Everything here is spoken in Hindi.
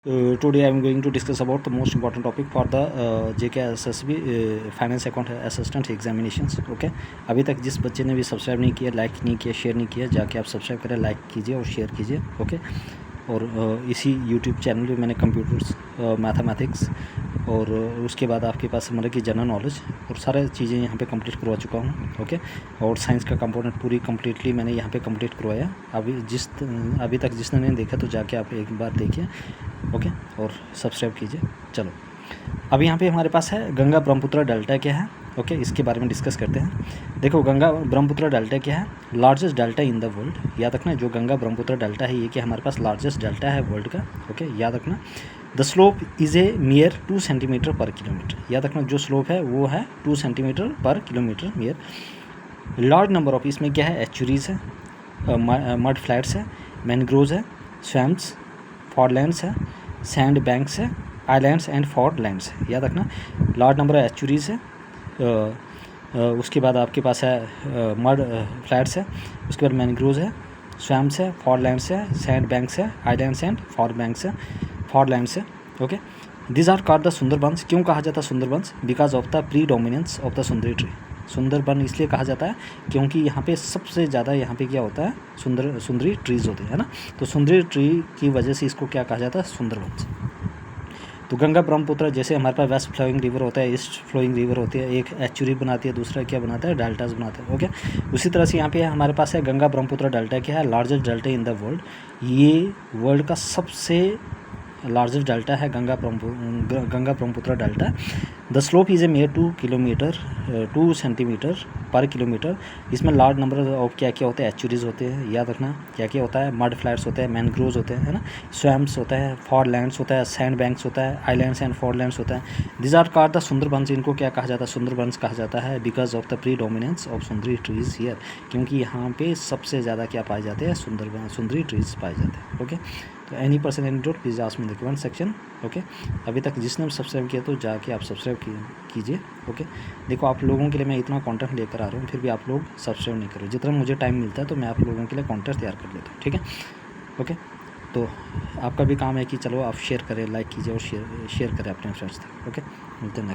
Today I am going to discuss about the most important topic for the JK SSB finance account assistant examinations. Okay, अभी तक जिस बच्चे ने भी सब्सक्राइब नहीं किया, लाइक नहीं किया, शेयर नहीं किया, जाके आप सब्सक्राइब करें, लाइक कीजिए और शेयर कीजिए। ओके, और इसी यूट्यूब चैनल पे मैंने कंप्यूटर्स, मैथमेटिक्स और उसके बाद आपके पास मतलब कि जनरल नॉलेज और सारे चीज़ें यहाँ पे कंप्लीट करवा चुका हूँ। ओके, और साइंस का कंपोनेंट पूरी कंप्लीटली मैंने यहाँ पे कंप्लीट करवाया। अभी तक जिसने नहीं देखा तो जाके आप एक बार देखिए। ओके, और सब्सक्राइब कीजिए। चलो, अब यहाँ पे हमारे पास है गंगा ब्रह्मपुत्र डेल्टा क्या है। ओके, इसके बारे में डिस्कस करते हैं। देखो, गंगा ब्रह्मपुत्र डेल्टा क्या है? Largest delta in the world. याद रखना, जो गंगा ब्रह्मपुत्र डेल्टा है ये क्या हमारे पास लार्जेस्ट डेल्टा है वर्ल्ड का। ओके, याद रखना। The slope is a near 2 centimetre पर किलोमीटर। याद रखना, जो स्लोप है वो है 2 सेंटीमीटर पर kilometre near. Large number of, इसमें क्या है, एचुरीज है, मड फ्लैट्स है, मैनग्रोव्स है, स्वैम्प्स, फॉरलैंड्स है, सैंड बैंक्स है, आइलैंड्स एंड फॉरलैंड्स है। याद रखना, लार्ज नंबर ऑफ एचुरीज है, उसके बाद आपके पास है मड फ्लैट्स है, उसके बाद मैनग्रोव्स है, स्वैम्प्स है, फॉरलैंड्स है, सैंड बैंक्स है, आइलैंड्स एंड फॉरलैंड्स है। Okay, this are called the Sundarbans. क्यों कहा जाता है Sundarbans? Because of the predominance of the sundari tree. Sundarban इसलिए कहा जाता है क्योंकि यहाँ पे सबसे ज़्यादा यहाँ पे क्या होता है, सुंदरी ट्रीज़ होते हैं ना। तो सुंदरी ट्री की वजह से इसको क्या कहा जाता है, सुंदरबन। तो गंगा ब्रह्मपुत्र, जैसे हमारे पास वेस्ट फ्लोइंग रिवर होता है, ईस्ट फ्लोइंग रिवर होती है, एक एचुरी बनाती है, दूसरा क्या बनाता है, डेल्टास बनाता है। ओके, उसी तरह से यहाँ पे हमारे पास है गंगा ब्रह्मपुत्र डेल्टा क्या है, largest delta in the world. ये वर्ल्ड का सबसे लार्जेस्ट डेल्टा है Ganga Brahmaputra delta. The slope is a mayor 2 centimetre पर किलोमीटर। इसमें लार्ज नंबर ऑफ क्या क्या होते हैं, एचुरीज होते हैं। याद रखना, क्या क्या होता है, मड फ्लैट्स होते हैं, मैनग्रोव्स होते हैं, है ना, स्वैम्प्स होता है, फॉरलैंड्स होता है, सैंड बैंक्स होता है, आइलैंड्स एंड फॉरलैंड्स होता है। This are called the Sundarbans. इनको क्या कहा जाता है, सुंदरबंस कहा जाता है because of the predominance of sundari trees here. क्योंकि यहाँ पे सबसे ज़्यादा क्या पाए जाते हैं, सुंदरी ट्रीज पाए जाते हैं। ओके, तो any person any doubt please ask me in the comment section. Okay, अभी तक जिसने भी सब्सक्राइब किया तो जाके आप सब्सक्राइब कीजिए। ओके, देखो, आप लोगों के लिए मैं इतना कंटेंट लेकर आ रहा हूँ, फिर भी आप लोग सब्सक्राइब नहीं करो। जितना मुझे टाइम मिलता है तो मैं आप लोगों के लिए कंटेंट तैयार कर लेता हूँ। ठीक है, ओके, तो आपका भी काम है कि चलो आप शेयर करें, लाइक कीजिए और शेयर करें अपने फ्रेंड्स तक। ओके, मिलते हैं।